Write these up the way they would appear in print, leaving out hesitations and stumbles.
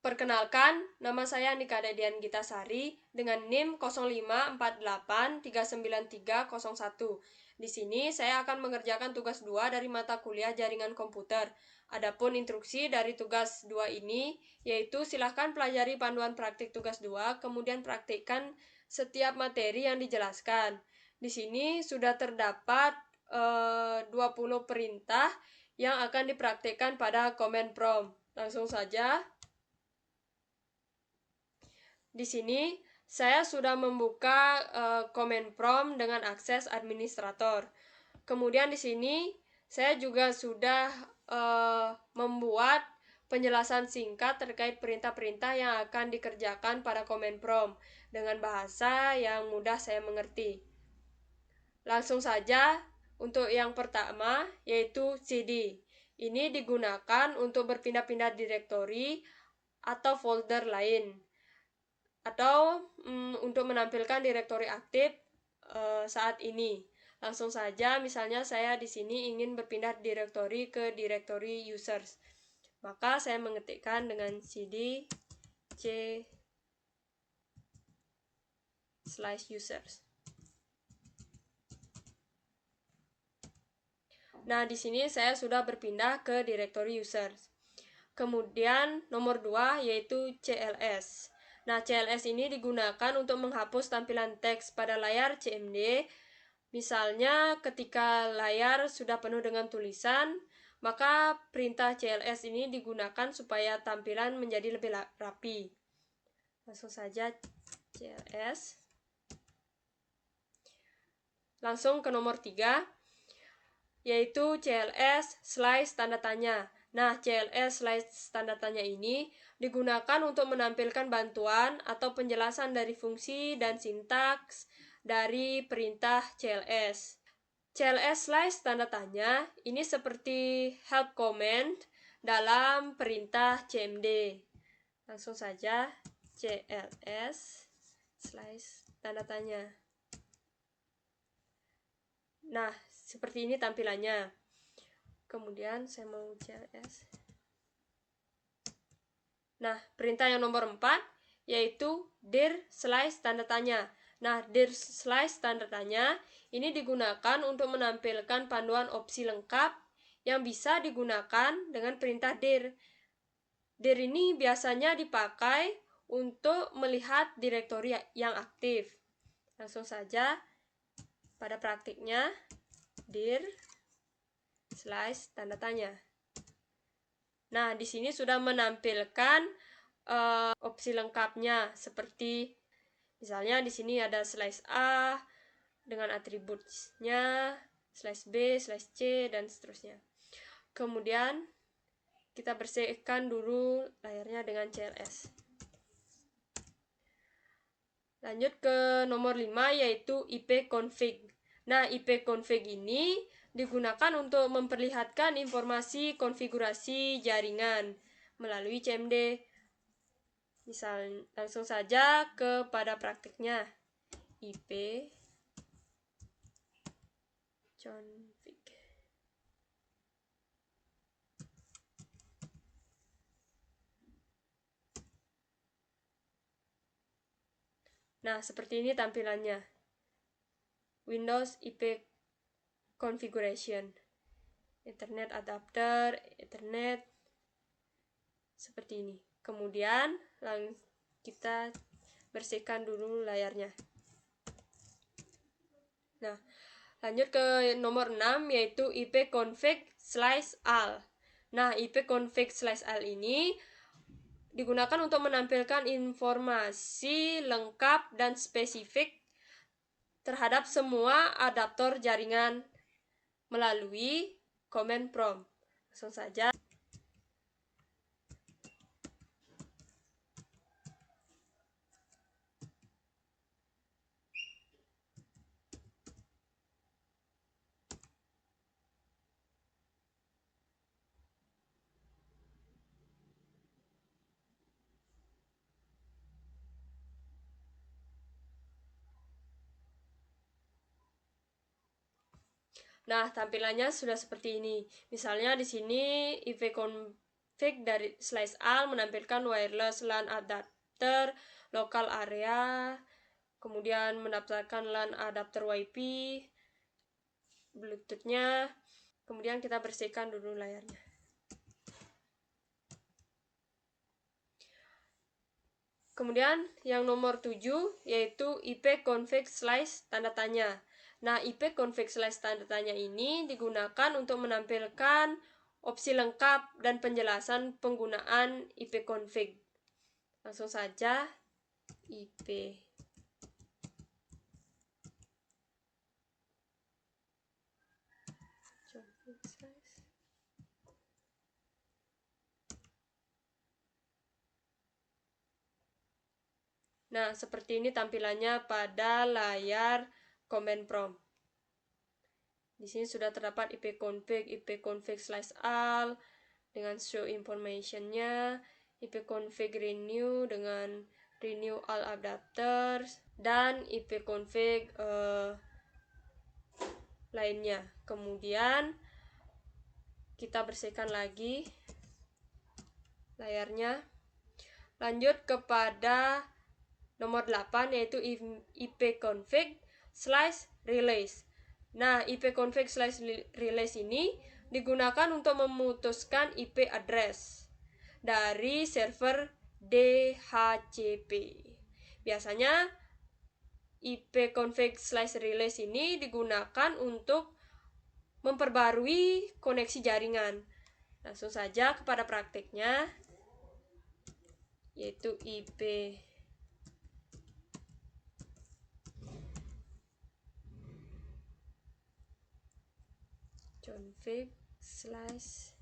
Perkenalkan, nama saya Nikada Dian Gitasari dengan NIM 05483931. Di sini saya akan mengerjakan tugas 2 dari mata kuliah Jaringan Komputer. Adapun instruksi dari tugas 2 ini yaitu silahkan pelajari panduan praktik tugas 2, kemudian praktikkan setiap materi yang dijelaskan. Di sini sudah terdapat 20 perintah yang akan dipraktikkan pada command prompt. Langsung saja. Di sini saya sudah membuka command prompt dengan akses administrator. Kemudian di sini saya juga sudah membuat penjelasan singkat terkait perintah-perintah yang akan dikerjakan pada command prompt dengan bahasa yang mudah saya mengerti. Langsung saja untuk yang pertama yaitu CD. Ini digunakan untuk berpindah-pindah direktori atau folder lain, atau untuk menampilkan direktori aktif saat ini. Langsung saja, misalnya saya di sini ingin berpindah direktori ke direktori users. Maka saya mengetikkan dengan cd c/users. Nah, di sini saya sudah berpindah ke direktori users. Kemudian nomor 2 yaitu cls. Nah, CLS ini digunakan untuk menghapus tampilan teks pada layar CMD. Misalnya ketika layar sudah penuh dengan tulisan, maka perintah CLS ini digunakan supaya tampilan menjadi lebih rapi. Langsung saja CLS. Langsung ke nomor 3, yaitu CLS/tanda tanya. Nah, CLS/tanda tanya ini digunakan untuk menampilkan bantuan atau penjelasan dari fungsi dan sintaks dari perintah CLS. CLS/tanda tanya ini seperti help command dalam perintah CMD. Langsung saja CLS/tanda tanya. Nah, seperti ini tampilannya. Kemudian saya mau CLS. Nah, perintah yang nomor 4 yaitu dir/tanda tanya. Nah, dir/tanda tanya ini digunakan untuk menampilkan panduan opsi lengkap yang bisa digunakan dengan perintah dir. Dir ini biasanya dipakai untuk melihat direktori yang aktif. Langsung saja pada praktiknya dir/tanda tanya. Nah, di sini sudah menampilkan opsi lengkapnya seperti misalnya di sini ada /A dengan atributnya, /B, /C dan seterusnya. Kemudian kita bersihkan dulu layarnya dengan CLS. Lanjut ke nomor 5 yaitu ipconfig. Nah, ipconfig ini digunakan untuk memperlihatkan informasi konfigurasi jaringan melalui CMD. Misal, langsung saja kepada praktiknya. ipconfig. Nah, seperti ini tampilannya. Windows IP configuration, Ethernet adapter, Ethernet, seperti ini. Kemudian kita bersihkan dulu layarnya. Nah, lanjut ke nomor 6 yaitu ipconfig/all. Nah, ipconfig/all ini digunakan untuk menampilkan informasi lengkap dan spesifik terhadap semua adaptor jaringan melalui command prompt. Langsung saja. Nah, tampilannya sudah seperti ini. Misalnya di sini ipconfig ipconfig dari slice AL menampilkan wireless LAN adapter local area, kemudian mendaftarkan LAN adapter WiFi, Bluetooth-nya. Kemudian kita bersihkan dulu layarnya. Kemudian yang nomor 7 yaitu ipconfig slice tanda tanya. Nah, ipconfig slice tanda tanya ini digunakan untuk menampilkan opsi lengkap dan penjelasan penggunaan ipconfig. Langsung saja ip Nah, seperti ini tampilannya pada layar command prompt. Di sini sudah terdapat ipconfig slice all dengan show information-nya, ipconfig renew dengan renew all adapters, dan ipconfig lainnya. Kemudian kita bersihkan lagi layarnya. Lanjut kepada nomor 8 yaitu ipconfig slice release. Nah, ipconfig slice release ini digunakan untuk memutuskan IP address dari server DHCP. Biasanya ipconfig slice release ini digunakan untuk memperbarui koneksi jaringan. Langsung saja kepada prakteknya, yaitu ipconfig slice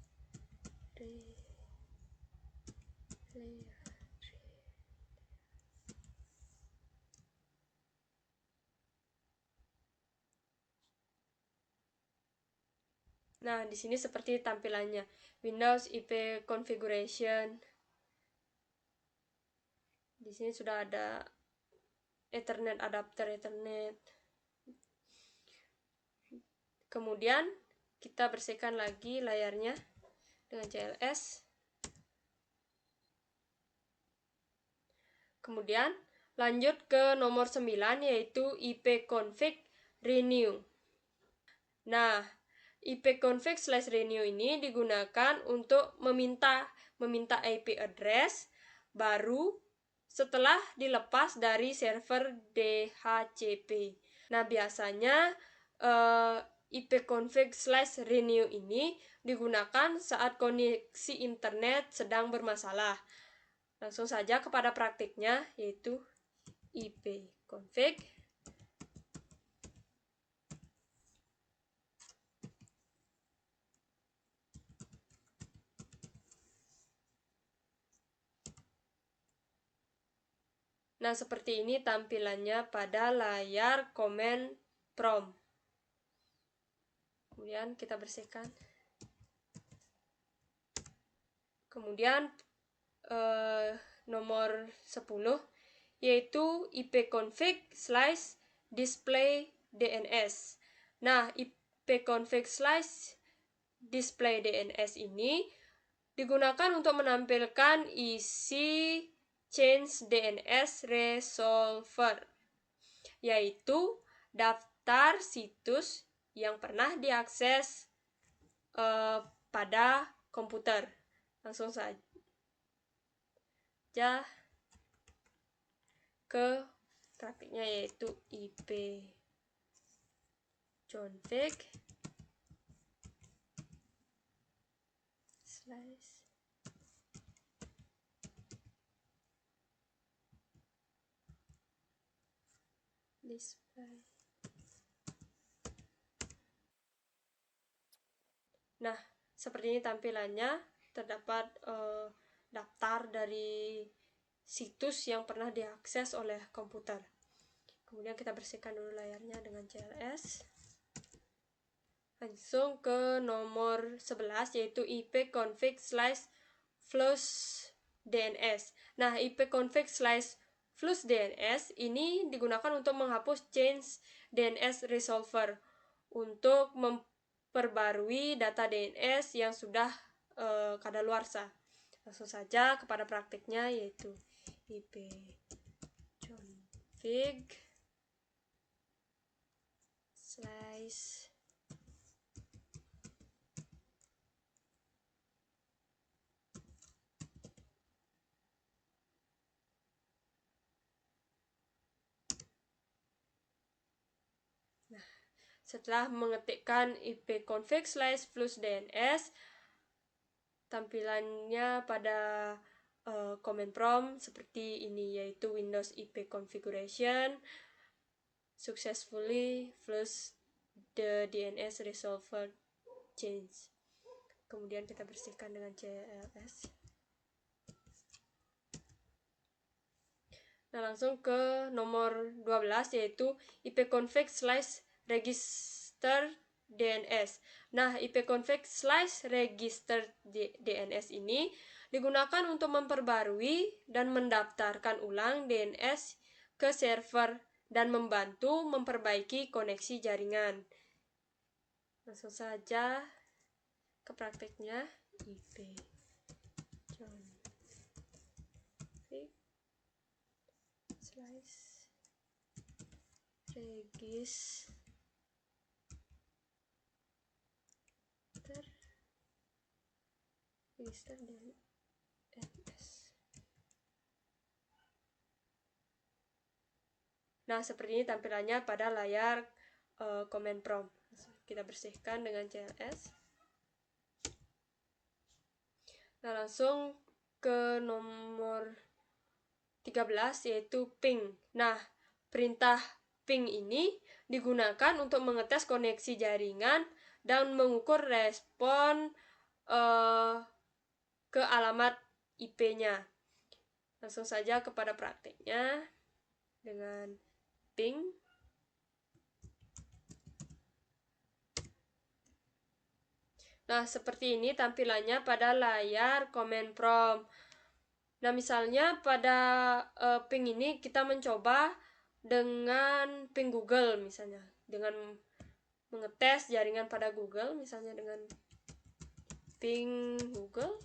Nah, di sini seperti tampilannya. Windows IP configuration. Di sini sudah ada Ethernet adapter Ethernet. Kemudian kita bersihkan lagi layarnya dengan CLS. Kemudian lanjut ke nomor 9 yaitu ipconfig renew. Nah, ipconfig slice renew ini digunakan untuk meminta IP address baru setelah dilepas dari server DHCP. Nah, biasanya ipconfig slice renew ini digunakan saat koneksi internet sedang bermasalah. Langsung saja kepada praktiknya, yaitu ipconfig Nah, seperti ini tampilannya pada layar command prompt. Kemudian kita bersihkan. Kemudian nomor 10 yaitu ipconfig slice display DNS. Nah, ipconfig slice display DNS ini digunakan untuk menampilkan isi change DNS resolver, yaitu daftar situs yang pernah diakses pada komputer. Langsung saja ke praktiknya, yaitu ipconfig slice display. Nah, seperti ini tampilannya. Terdapat daftar dari situs yang pernah diakses oleh komputer. Kemudian kita bersihkan dulu layarnya dengan CLS. Langsung ke nomor 11 yaitu ipconfig slice flush DNS. Nah, ipconfig slice flush DNS ini digunakan untuk menghapus change DNS resolver untuk memperbarui data DNS yang sudah kadaluarsa. Langsung saja kepada praktiknya, yaitu ipconfig slice Setelah mengetikkan ipconfig slice plus DNS, tampilannya pada command prompt seperti ini, yaitu Windows IP configuration successfully plus the DNS resolver change. Kemudian kita bersihkan dengan cls. Nah, langsung ke nomor 12, yaitu ipconfig slice register DNS. Nah, ipconfig slice register DNS ini digunakan untuk memperbarui dan mendaftarkan ulang DNS ke server dan membantu memperbaiki koneksi jaringan. Langsung saja ke prakteknya. ipconfig slice register DNS. Nah, seperti ini tampilannya pada layar command prompt. Kita bersihkan dengan cls. Nah, langsung ke nomor 13, yaitu ping. Nah, perintah ping ini digunakan untuk mengetes koneksi jaringan dan mengukur respon ke alamat IP-nya. Langsung saja kepada prakteknya dengan ping. Nah, seperti ini tampilannya pada layar command prompt. Nah, misalnya pada ping ini kita mencoba dengan ping Google, misalnya dengan mengetes jaringan pada Google, misalnya dengan ping google.com.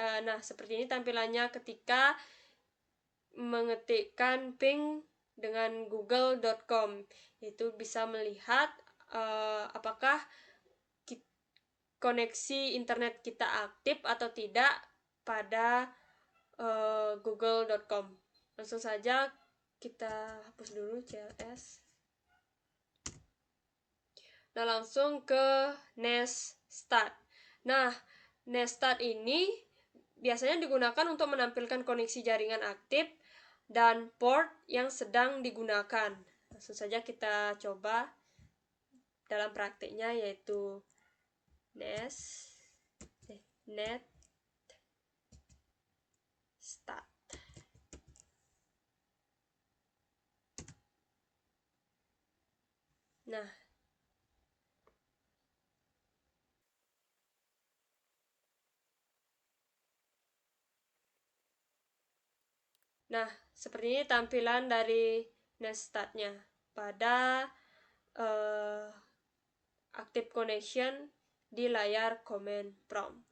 Nah, seperti ini tampilannya ketika mengetikkan ping dengan google.com. Itu bisa melihat apakah koneksi internet kita aktif atau tidak pada google.com. Langsung saja kita hapus dulu cls. Nah, langsung ke nest start. Nah, nest start ini biasanya digunakan untuk menampilkan koneksi jaringan aktif dan port yang sedang digunakan. Langsung saja kita coba dalam praktiknya, yaitu net start. Nah, seperti ini tampilan dari nest start-nya pada active connection di layar command prompt.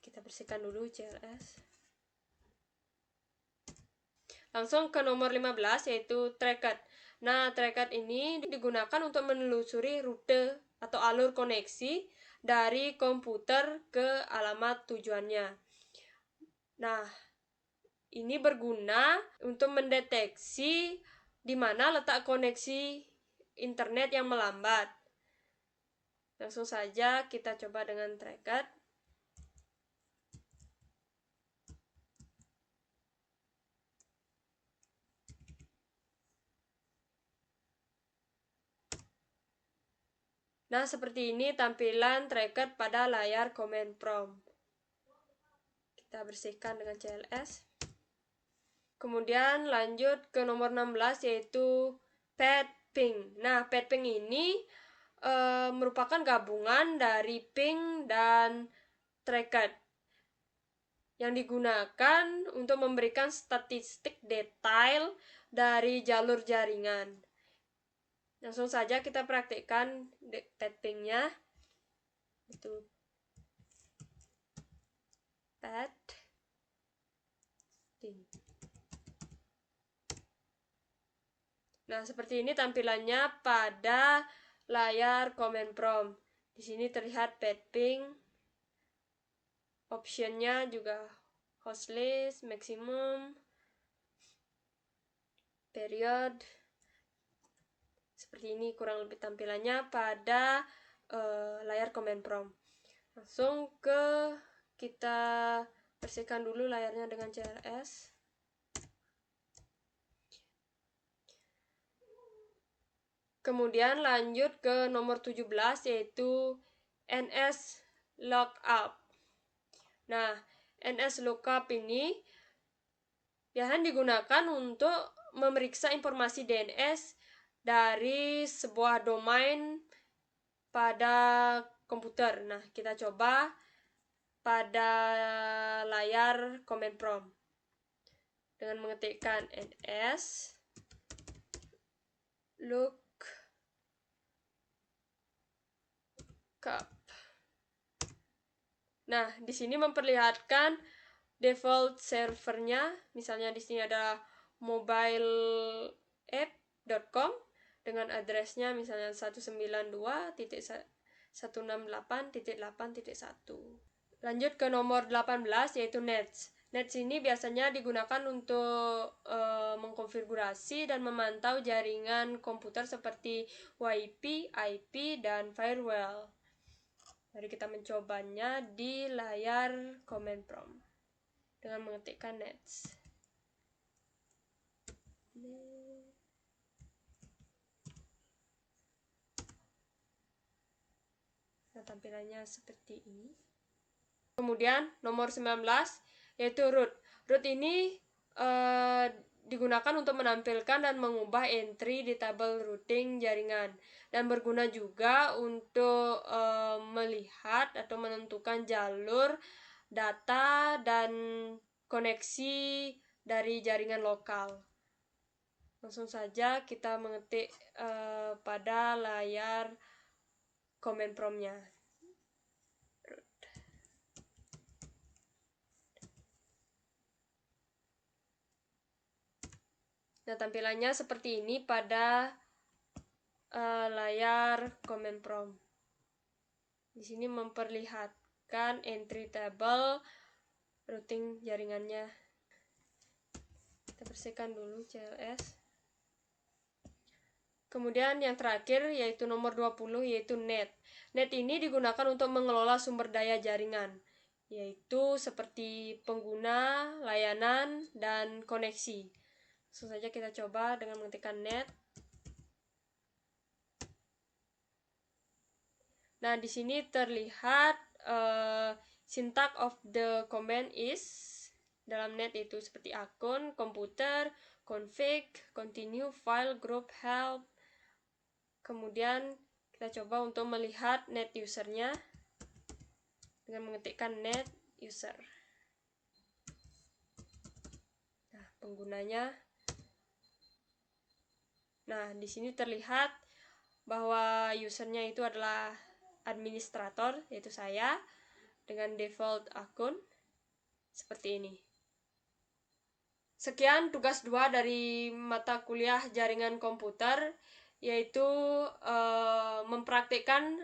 Kita bersihkan dulu cls. Langsung ke nomor 15, yaitu tracket. Nah, tracket ini digunakan untuk menelusuri rute atau alur koneksi dari komputer ke alamat tujuannya. Nah, ini berguna untuk mendeteksi di mana letak koneksi internet yang melambat. Langsung saja kita coba dengan tracket. Nah, seperti ini tampilan tracker pada layar command prompt. Kita bersihkan dengan cls. Kemudian lanjut ke nomor 16, yaitu pad ping. Nah, pad ping ini merupakan gabungan dari ping dan tracker. yang digunakan untuk memberikan statistik detail dari jalur jaringan. Langsung saja kita praktikkan tappingnya. Itu padding. Nah, seperti ini tampilannya pada layar command prompt. Di sini terlihat padding. Optionnya juga host list, maximum, period. Seperti ini kurang lebih tampilannya pada layar command prompt. Langsung kita bersihkan dulu layarnya dengan CLS. Kemudian lanjut ke nomor 17, yaitu NS lookup. Nah, NS lookup ini biasanya digunakan untuk memeriksa informasi DNS dari sebuah domain pada komputer. Nah, kita coba pada layar command prompt dengan mengetikkan ns lookup. Nah, di sini memperlihatkan default servernya. Misalnya di sini ada mobileapp.com dengan addressnya misalnya 192.168.8.1. Lanjut ke nomor 18, yaitu Nets. Nets ini biasanya digunakan untuk mengkonfigurasi dan memantau jaringan komputer seperti WiFi, IP, dan firewall. Mari kita mencobanya di layar command prompt dengan mengetikkan nets. Nah, tampilannya seperti ini. Kemudian nomor 19, yaitu root. Root ini digunakan untuk menampilkan dan mengubah entry di tabel routing jaringan, dan berguna juga untuk melihat atau menentukan jalur data dan koneksi dari jaringan lokal. Langsung saja kita mengetik pada layar command prompt-nya. Nah, tampilannya seperti ini pada layar command prompt. Di sini memperlihatkan entry table routing jaringannya. Kita bersihkan dulu CLS. Kemudian yang terakhir yaitu nomor 20, yaitu net. Net ini digunakan untuk mengelola sumber daya jaringan, yaitu seperti pengguna, layanan, dan koneksi. Langsung saja kita coba dengan mengetikkan net. Nah, di sini terlihat syntax of the command is dalam net itu seperti akun, komputer, config, continue, file, group, help. Kemudian kita coba untuk melihat net usernya dengan mengetikkan net user. Nah, penggunanya. Nah, di sini terlihat bahwa usernya itu adalah administrator, yaitu saya, dengan default akun seperti ini. Sekian tugas 2 dari mata kuliah jaringan komputer, yaitu mempraktikkan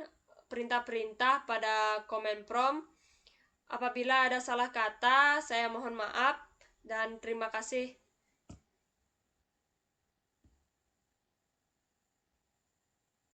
perintah-perintah pada command prompt. Apabila ada salah kata, saya mohon maaf dan terima kasih.